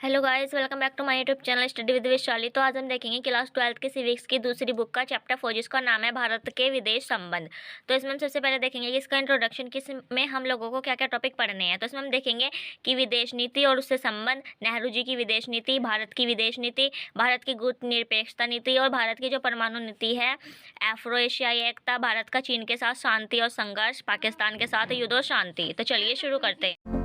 Hello guys, welcome back to my YouTube channel study with Vaishali. तो आज हम देखेंगे क्लास 12 के सिविक्स की दूसरी बुक का चैप्टर 4 जिसका नाम है भारत के विदेश संबंध। तो इसमें हम सबसे पहले देखेंगे कि इसका इंट्रोडक्शन किस में हम लोगों को क्या क्या टॉपिक पढ़ने हैं। तो इसमें हम देखेंगे कि विदेश नीति और उससे संबंध, नेहरू जी की विदेश नीति, भारत की विदेश नीति, भारत की गुटनिरपेक्षता नीति और भारत की जो परमाणु नीति है, अफ्रो एशियाई एकता, भारत का चीन के साथ शांति और संघर्ष, पाकिस्तान के साथ युद्ध और शांति। तो चलिए शुरू करते हैं।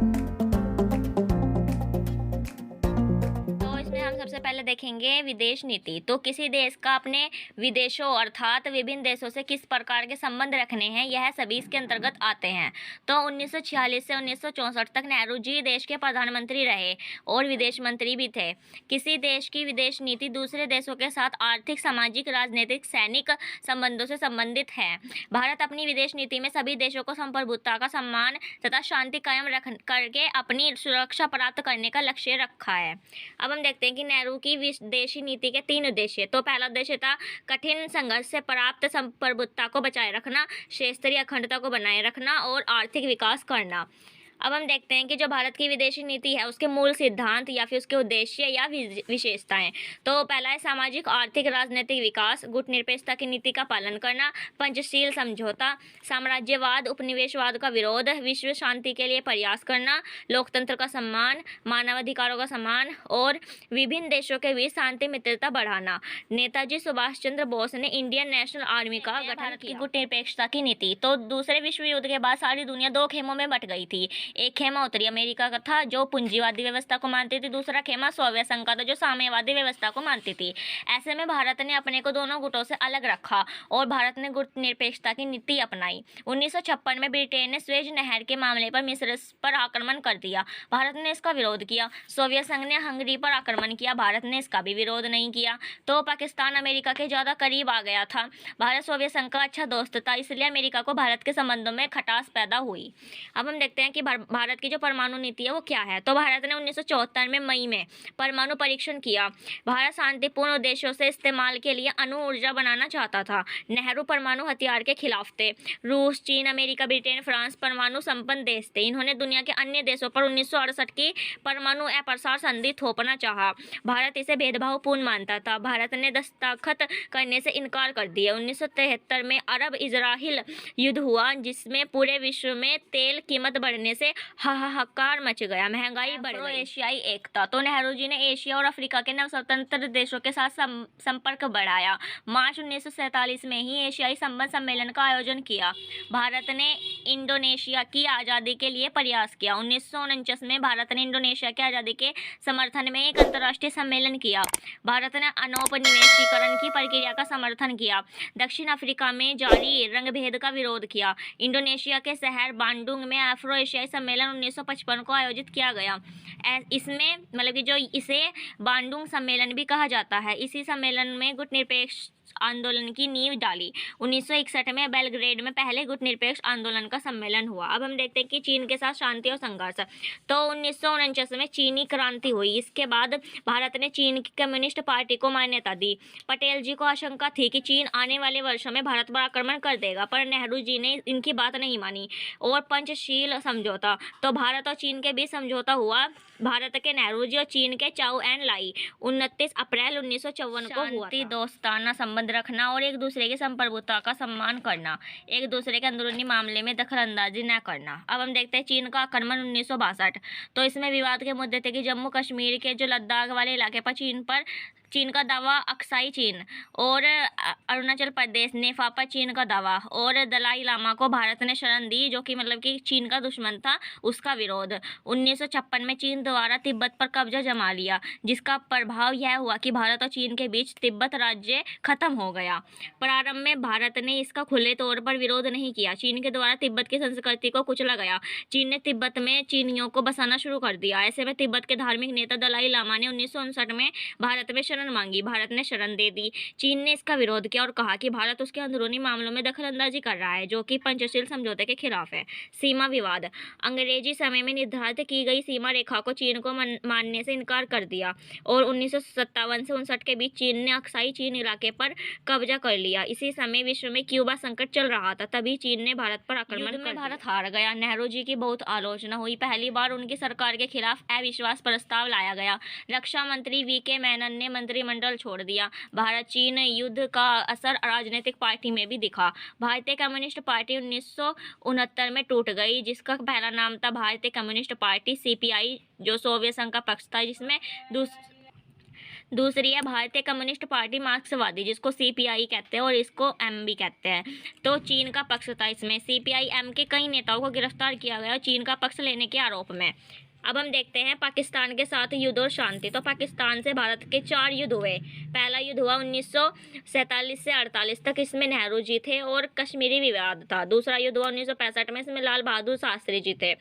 हम सबसे पहले देखेंगे विदेश नीति। तो किसी देश का अपने विदेशों अर्थात विभिन्न देशों से किस प्रकार के संबंध रखने हैं, यह सभी इसके अंतर्गत आते हैं। तो 1946 से 1964 तक नेहरू जी देश के प्रधानमंत्री रहे और विदेश मंत्री भी थे। किसी देश की विदेश नीति दूसरे देशों के साथ आर्थिक, सामाजिक, राजनीतिक, सैनिक संबंधों से संबंधित है। भारत अपनी विदेश नीति में सभी देशों को संप्रभुता का सम्मान तथा शांति कायम रख करके अपनी सुरक्षा प्राप्त करने का लक्ष्य रखा है। अब हम देखते हैं कि नेहरू की विदेशी नीति के 3 उद्देश्य। तो पहला उद्देश्य था कठिन संघर्ष से प्राप्त संप्रभुता को बचाए रखना, क्षेत्रीय अखंडता को बनाए रखना और आर्थिक विकास करना। अब हम देखते हैं कि जो भारत की विदेशी नीति है उसके मूल सिद्धांत या फिर उसके उद्देश्य या विशेषताएं। तो पहला है सामाजिक, आर्थिक, राजनीतिक विकास, गुटनिरपेक्षता की नीति का पालन करना, पंचशील समझौता, साम्राज्यवाद, उपनिवेशवाद का विरोध, विश्व शांति के लिए प्रयास करना, लोकतंत्र का सम्मान, मानवाधिकारों का सम्मान और विभिन्न देशों के बीच शांति मित्रता बढ़ाना। नेताजी सुभाष चंद्र बोस ने इंडियन नेशनल आर्मी का गठन किया। गुटनिरपेक्षता की नीति। तो दूसरे विश्व युद्ध के बाद सारी दुनिया 2 खेमों में बट गई थी। एक खेमा उत्तरी अमेरिका का था जो पूंजीवादी व्यवस्था को मानती थी, दूसरा खेमा सोवियत संघ का था जो साम्यवादी व्यवस्था को मानती थी। ऐसे में भारत ने अपने को दोनों गुटों से अलग रखा और भारत ने गुटनिरपेक्षता की नीति अपनाई। 1956 में ब्रिटेन ने स्वेज नहर के मामले पर मिस्र पर आक्रमण कर दिया। भारत ने इसका विरोध किया। सोवियत संघ ने हंगरी पर आक्रमण किया, भारत ने इसका भी विरोध नहीं किया। तो पाकिस्तान अमेरिका के ज्यादा करीब आ गया था। भारत सोवियत संघ का अच्छा दोस्त था, इसलिए अमेरिका को भारत के संबंधों में खटास पैदा हुई। अब हम देखते हैं कि भारत की जो परमाणु नीति है वो क्या है। तो भारत ने 1974 में मई में परमाणु परीक्षण किया। भारत शांतिपूर्ण उद्देश्यों से इस्तेमाल के लिए अणु ऊर्जा बनाना चाहता था। नेहरू परमाणु हथियार के खिलाफ थे। रूस, चीन, अमेरिका, ब्रिटेन, फ्रांस परमाणु संपन्न देश थे। इन्होंने दुनिया के अन्य देशों पर 1968 की परमाणु अप्रसार संधि थोपना चाहा। भारत इसे भेदभावपूर्ण मानता था। भारत ने दस्तखत करने से इनकार कर दिया। 1973 में अरब इजराइल युद्ध हुआ जिसमें पूरे विश्व में तेल कीमत बढ़ने से हाहाकार मच गया, महंगाई बढ़ गई। एशियाई एकता। तो नेहरू जी ने एशिया और अफ्रीका के नव स्वतंत्र देशों के साथ संपर्क बढ़ाया। मार्च 1947 में ही एशियाई संबंध सम्मेलन का आयोजन किया। भारत ने इंडोनेशिया की आज़ादी के लिए प्रयास किया। 1949 में भारत ने इंडोनेशिया की आज़ादी के समर्थन में एक अंतर्राष्ट्रीय सम्मेलन किया। भारत ने अनौपनिवेशीकरण की प्रक्रिया का समर्थन किया। दक्षिण अफ्रीका में जारी रंगभेद का विरोध किया। इंडोनेशिया के शहर बांडुंग में अफ्रो एशियाई सम्मेलन 1955 को आयोजित किया गया। इसमें मतलब कि जो इसे बांडुंग सम्मेलन भी कहा जाता है। इसी सम्मेलन में गुटनिरपेक्ष आंदोलन की नींव डाली। 1961 में बेलग्रेड में पहले गुटनिरपेक्ष आंदोलन का सम्मेलन हुआ। अब हम देखते हैं कि चीन के साथ शांति और संघर्ष। तो 1949 में चीनी क्रांति हुई। इसके बाद भारत ने चीन की कम्युनिस्ट पार्टी को मान्यता दी। पटेल जी को आशंका थी कि चीन आने वाले वर्षों में भारत पर आक्रमण कर देगा, पर नेहरू जी ने इनकी बात नहीं मानी। और पंचशील समझौता। तो भारत और चीन के बीच समझौता हुआ। भारत के नेहरू जी और चीन के चाउ एन लाई 29 अप्रैल 1954 को हुआ था। दोस्ताना संबंध रखना और एक दूसरे की संप्रभुता का सम्मान करना, एक दूसरे के अंदरूनी मामले में दखलंदाजी न करना। अब हम देखते हैं चीन का आक्रमण 1962। तो इसमें विवाद के मुद्दे थे कि जम्मू कश्मीर के जो लद्दाख वाले इलाके पर चीन का दावा, अक्साई चीन और अरुणाचल प्रदेश नेफा पर चीन का दावा और दलाई लामा को भारत ने शरण दी जो कि मतलब कि चीन का दुश्मन था, उसका विरोध। 1956 में चीन द्वारा तिब्बत पर कब्जा जमा लिया, जिसका प्रभाव यह हुआ कि भारत और चीन के बीच तिब्बत राज्य खत्म हो गया। प्रारंभ में भारत ने इसका खुले तौर पर विरोध नहीं किया। चीन के द्वारा तिब्बत की संस्कृति को कुचला गया। चीन ने तिब्बत में चीनियों को बसाना शुरू कर दिया। ऐसे में तिब्बत के धार्मिक नेता दलाई लामा ने 1959 में भारत में शरण शरण मांगी, भारत ने शरण दे दी। चीन ने इसका विरोध किया और कहा कि भारत उसके अंदरूनी मामलों में दखलंदाजी कर रहा है, जो कि पंचशील समझौते के खिलाफ है। सीमा विवाद। अंग्रेजी समय में निर्धारित की गई सीमा रेखा को चीन को मानने से इनकार कर दिया और 1957 से 59 के बीच चीन ने अक्साई चीन इलाके पर कब्जा कर लिया। इसी समय विश्व में क्यूबा संकट चल रहा था, तभी चीन ने भारत पर आक्रमण कर दिया। भारत हार गया। नेहरू जी की बहुत आलोचना हुई। पहली बार उनकी सरकार के खिलाफ अविश्वास प्रस्ताव लाया गया। रक्षा मंत्री वी.के. मेनन ने मंत्रिमंडल छोड़ दिया। भारत चीन युद्ध का असर राजनीतिक पार्टी में भी दिखा। भारतीय कम्युनिस्ट पार्टी 1969 में टूट गई, जिसका पहला नाम था भारतीय कम्युनिस्ट पार्टी (सीपीआई), जो सोवियत संघ का पक्ष था, जिसमें दूसरी है भारतीय कम्युनिस्ट पार्टी मार्क्सवादी, जिसको सीपीआई कहते हैं और इसको एम भी कहते हैं। तो चीन का पक्ष था इसमें। सीपीआई एम के कई नेताओं को गिरफ्तार किया गया चीन का पक्ष लेने के आरोप में। अब हम देखते हैं पाकिस्तान के साथ युद्ध और शांति। तो पाकिस्तान से भारत के 4 युद्ध हुए। पहला युद्ध हुआ 1947 से 48 तक, इसमें नेहरू जी थे और कश्मीरी विवाद था। दूसरा युद्ध हुआ 1965 में, इसमें लाल बहादुर शास्त्री जी थे।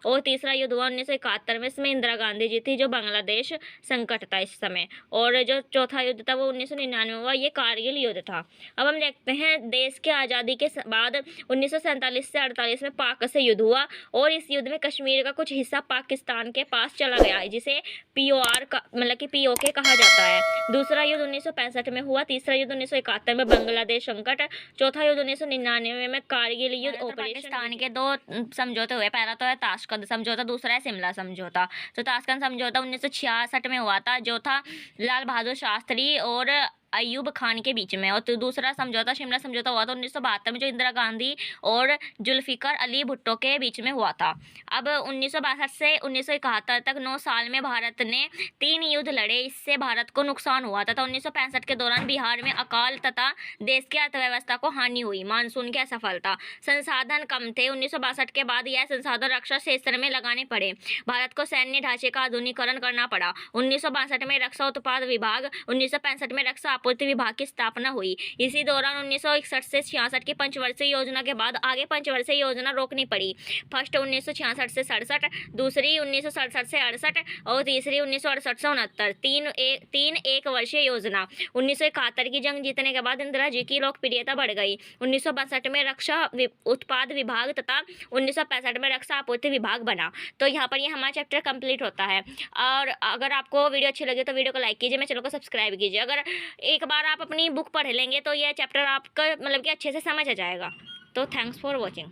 और तीसरा युद्ध हुआ 1971 में, इसमें इंदिरा गांधी जी थी, जो बांग्लादेश संकट था इस समय। और जो चौथा युद्ध था वो 1999 हुआ, ये कारगिल युद्ध था। अब हम देखते हैं देश के आज़ादी के बाद 1947 से 48 में पाक से युद्ध हुआ और इस युद्ध में कश्मीर का कुछ हिस्सा पाकिस्तान के पास चला गया है, जिसे पीओआर का मतलब कि पीओके कहा जाता है। दूसरा युद्ध 1965 में हुआ। तीसरा युद्ध 1971 में बांग्लादेश संकट। चौथा युद्ध 1999 में कारगिल युद्ध। पाकिस्तान के 2 समझौते हुए। पहला तो है ताशकंद समझौता, दूसरा है शिमला समझौता। तो ताशकंद समझौता 1966 में हुआ था, जो था लाल बहादुर शास्त्री और अयूब खान के बीच में। और तो दूसरा समझौता शिमला समझौता हुआ था 1972 में, जो इंदिरा गांधी और जुल्फिकार अली भुट्टो के बीच में हुआ था। अब 1962 से 1971 तक 9 साल में भारत ने 3 युद्ध लड़े। इससे भारत को नुकसान हुआ था। 1965 के दौरान बिहार में अकाल तथा देश की अर्थव्यवस्था को हानि हुई। मानसून की असफलता, संसाधन कम थे। 1962 के बाद यह संसाधन रक्षा क्षेत्र में लगाने पड़े। भारत को सैन्य ढांचे का आधुनिकीकरण करना पड़ा। 1962 में रक्षा उत्पाद विभाग, 1965 में रक्षा आपूर्ति विभाग की स्थापना हुई। इसी दौरान 1961 से 66 की पंचवर्षीय योजना के बाद आगे पंचवर्षीय योजना रोकनी पड़ी। फर्स्ट 1966 से 67, दूसरी 1967 से 68 और तीसरी 1968 से 69। तीन एक वर्षीय योजना। 1971 की जंग जीतने के बाद इंदिरा जी की लोकप्रियता बढ़ गई। 1962 में रक्षा उत्पाद विभाग तथा 1965 में रक्षा आपूर्ति विभाग बना। तो यहाँ पर ये हमारा चैप्टर कंप्लीट होता है। और अगर आपको वीडियो अच्छी लगे तो वीडियो को लाइक कीजिए, मेरे चैनल को सब्सक्राइब कीजिए। अगर एक बार आप अपनी बुक पढ़ लेंगे तो यह चैप्टर आपका मतलब कि अच्छे से समझ आ जाएगा। तो थैंक्स फॉर वॉचिंग।